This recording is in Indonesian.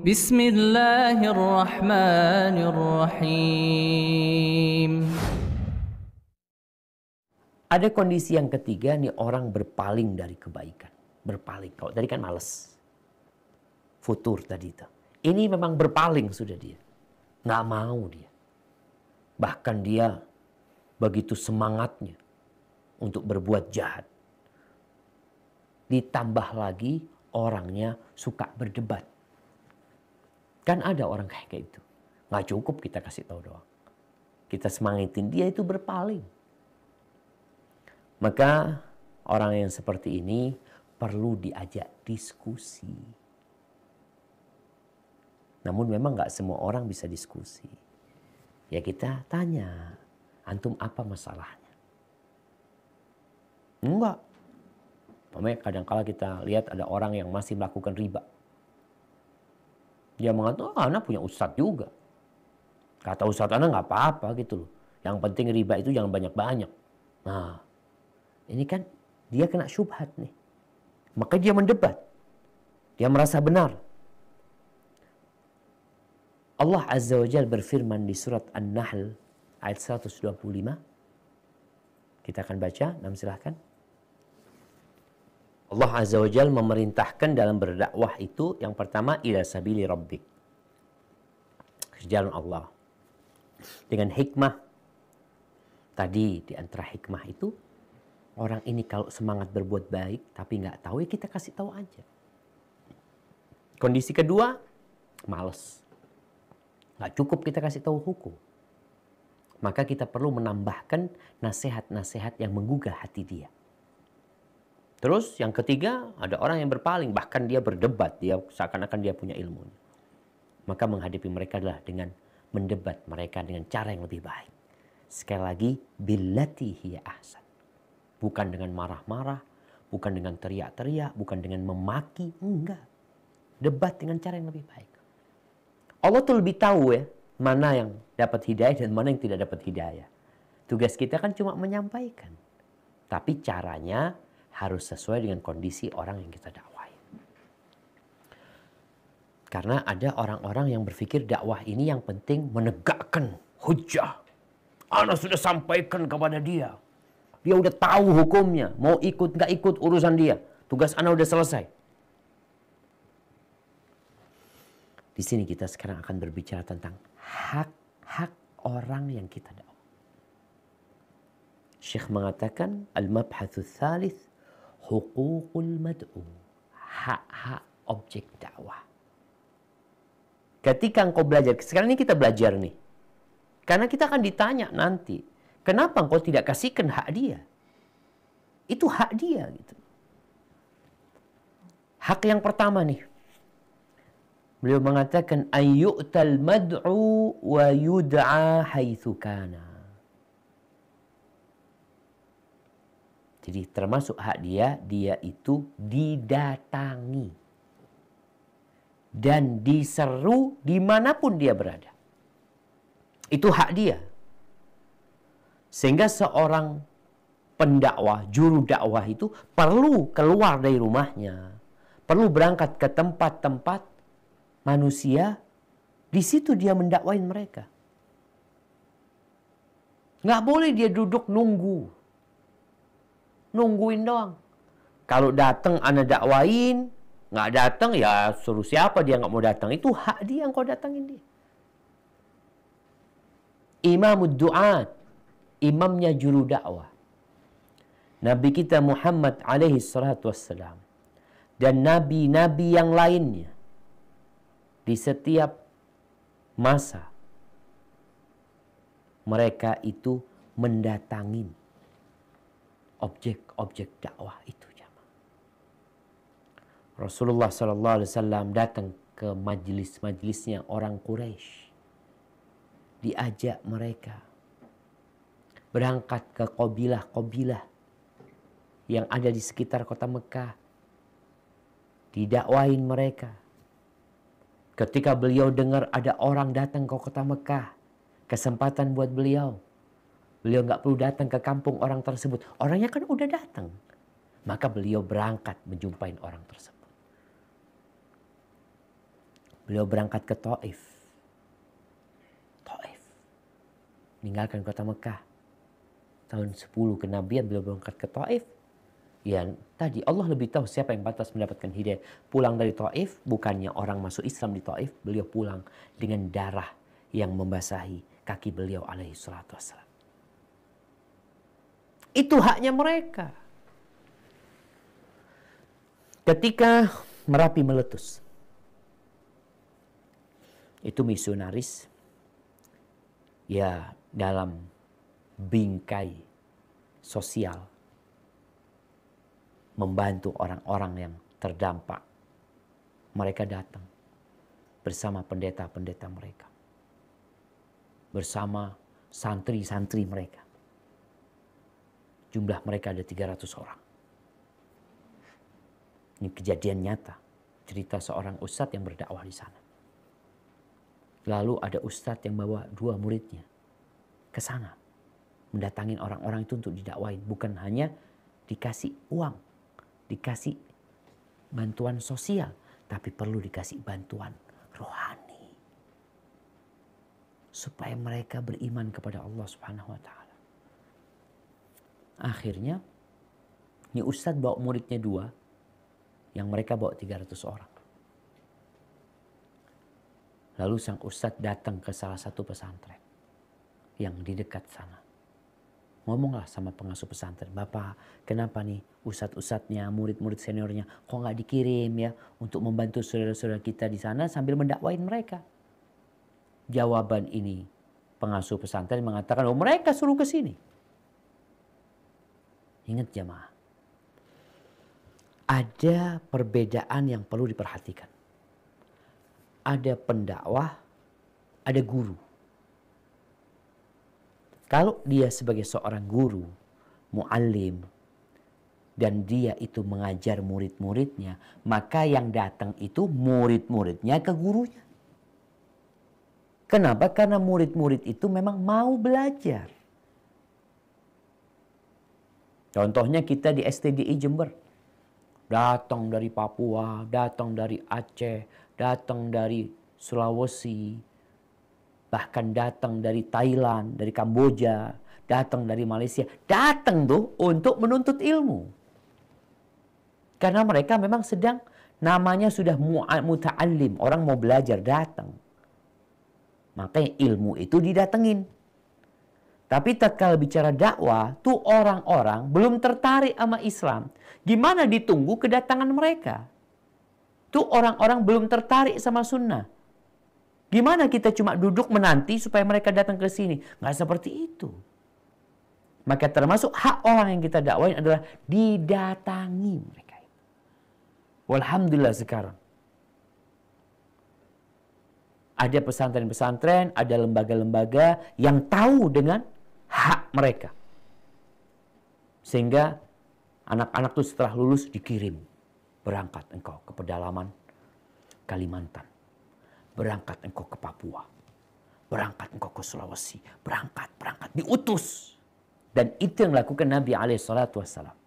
Bismillahirrahmanirrahim. Ada kondisi yang ketiga nih, orang berpaling dari kebaikan. Berpaling. Kalau tadi kan malas. Futur tadi itu. Ini memang berpaling sudah dia. Nggak mau dia. Bahkan dia begitu semangatnya untuk berbuat jahat. Ditambah lagi orangnya suka berdebat. Kan ada orang kayak gitu. Nggak cukup kita kasih tahu doang. Kita semangatin dia, itu berpaling. Maka orang yang seperti ini perlu diajak diskusi. Namun memang nggak semua orang bisa diskusi. Ya kita tanya, antum apa masalahnya? Enggak. Makanya kadang-kala kita lihat ada orang yang masih melakukan riba. Dia mengatakan, anak punya ustadz juga. Kata ustadz anak nggak apa-apa gitu loh. Yang penting riba itu jangan banyak-banyak. Nah, ini kan dia kena syubhat nih. Maka dia mendebat. Dia merasa benar. Allah Azza wa Jalla berfirman di surat An-Nahl ayat 125. Kita akan baca, silahkan. Allah Azza wa Jalla memerintahkan dalam berdakwah itu yang pertama ila sabili rabbik. Jalan Allah. Dengan hikmah. Tadi di antara hikmah itu, orang ini kalau semangat berbuat baik tapi nggak tahu, ya kita kasih tahu aja. Kondisi kedua, malas. Nggak cukup kita kasih tahu hukum. Maka kita perlu menambahkan nasihat-nasihat yang menggugah hati dia. Terus yang ketiga, ada orang yang berpaling, bahkan dia berdebat, dia seakan-akan dia punya ilmu. Maka menghadapi mereka adalah dengan mendebat mereka dengan cara yang lebih baik. Sekali lagi, billati hiya ahsan. Bukan dengan marah-marah, bukan dengan teriak-teriak, bukan dengan memaki, enggak. Debat dengan cara yang lebih baik. Allah tuh lebih tahu ya, mana yang dapat hidayah dan mana yang tidak dapat hidayah. Tugas kita kan cuma menyampaikan. Tapi caranya harus sesuai dengan kondisi orang yang kita dakwai. Karena ada orang-orang yang berpikir dakwah ini yang penting menegakkan hujjah. Ana sudah sampaikan kepada dia. Dia udah tahu hukumnya. Mau ikut nggak ikut urusan dia. Tugas ana udah selesai. Di sini kita sekarang akan berbicara tentang hak-hak orang yang kita dakwah. Syekh mengatakan al-mabhatsu tsalits huququl mad'u. Hak-hak objek dakwah. Ketika engkau belajar, sekarang ini kita belajar nih. Karena kita akan ditanya nanti, kenapa engkau tidak kasihkan hak dia? Itu hak dia gitu. Hak yang pertama nih. Beliau mengatakan ayyu'tal mad'u wa yud'a haitsu kana. Jadi termasuk hak dia, dia itu didatangi dan diseru dimanapun dia berada. Itu hak dia. Sehingga seorang pendakwah, juru dakwah itu perlu keluar dari rumahnya. Perlu berangkat ke tempat-tempat manusia. Di situ dia mendakwain mereka. Nggak boleh dia duduk nungguin doang. Kalau datang ana dakwain, nggak datang ya suruh siapa dia nggak mau datang. Itu hak dia yang kau datangin dia. Imamud du'at, imamnya juru dakwah. Nabi kita Muhammad alaihi salatu wassalam. Dan nabi-nabi yang lainnya. Di setiap masa. Mereka itu mendatangin objek-objek dakwah itu. Rasulullah SAW datang ke majlis-majlisnya orang Quraisy. Diajak mereka berangkat ke qabilah-qabilah yang ada di sekitar kota Mekah. Didakwain mereka. Ketika beliau dengar ada orang datang ke kota Mekah, kesempatan buat beliau. Beliau nggak perlu datang ke kampung orang tersebut. Orangnya kan udah datang. Maka beliau berangkat menjumpai orang tersebut. Beliau berangkat ke Taif. Meninggalkan kota Mekah. Tahun 10 kenabian beliau berangkat ke Taif. Ya tadi Allah lebih tahu siapa yang pantas mendapatkan hidayah. Pulang dari Taif, bukannya orang masuk Islam di Taif, beliau pulang dengan darah yang membasahi kaki beliau alaihi salatu wassalam. Itu haknya mereka. Ketika Merapi meletus, itu misionaris ya dalam bingkai sosial membantu orang-orang yang terdampak. Mereka datang bersama pendeta-pendeta mereka, bersama santri-santri mereka. Jumlah mereka ada 300 orang. Ini kejadian nyata, cerita seorang ustadz yang berdakwah di sana. Lalu ada ustadz yang bawa 2 muridnya ke sana, mendatangin orang-orang itu untuk didakwain, bukan hanya dikasih uang, dikasih bantuan sosial, tapi perlu dikasih bantuan rohani supaya mereka beriman kepada Allah Subhanahu wa taala. Akhirnya ini ustadz bawa muridnya 2, yang mereka bawa 300 orang. Lalu sang ustadz datang ke salah satu pesantren yang di dekat sana. Ngomonglah sama pengasuh pesantren, "Bapak, kenapa nih ustadz-ustadznya, murid-murid seniornya kok nggak dikirim ya untuk membantu saudara-saudara kita di sana sambil mendakwain mereka?" Jawaban ini pengasuh pesantren mengatakan, "Oh, mereka suruh ke sini." Ingat jamaah, ada perbedaan yang perlu diperhatikan. Ada pendakwah, ada guru. Kalau dia sebagai seorang guru, muallim, dan dia itu mengajar murid-muridnya, maka yang datang itu murid-muridnya ke gurunya. Kenapa? Karena murid-murid itu memang mau belajar. Contohnya kita di STDI Jember. Datang dari Papua, datang dari Aceh, datang dari Sulawesi, bahkan datang dari Thailand, dari Kamboja, datang dari Malaysia. Datang tuh untuk menuntut ilmu. Karena mereka memang sedang, namanya sudah muta'allim, orang mau belajar, datang. Makanya ilmu itu didatengin. Tapi tatkala bicara dakwah, tuh orang-orang belum tertarik sama Islam. Gimana ditunggu kedatangan mereka? Tuh orang-orang belum tertarik sama sunnah. Gimana kita cuma duduk menanti supaya mereka datang ke sini? Nggak seperti itu. Maka termasuk hak orang yang kita dakwain adalah didatangi mereka. Walhamdulillah sekarang ada pesantren-pesantren, ada lembaga-lembaga yang tahu dengan hak mereka. Sehingga anak-anak itu setelah lulus dikirim. Berangkat engkau ke pedalaman Kalimantan. Berangkat engkau ke Papua. Berangkat engkau ke Sulawesi. Berangkat. Diutus. Dan itu yang dilakukan Nabi SAW.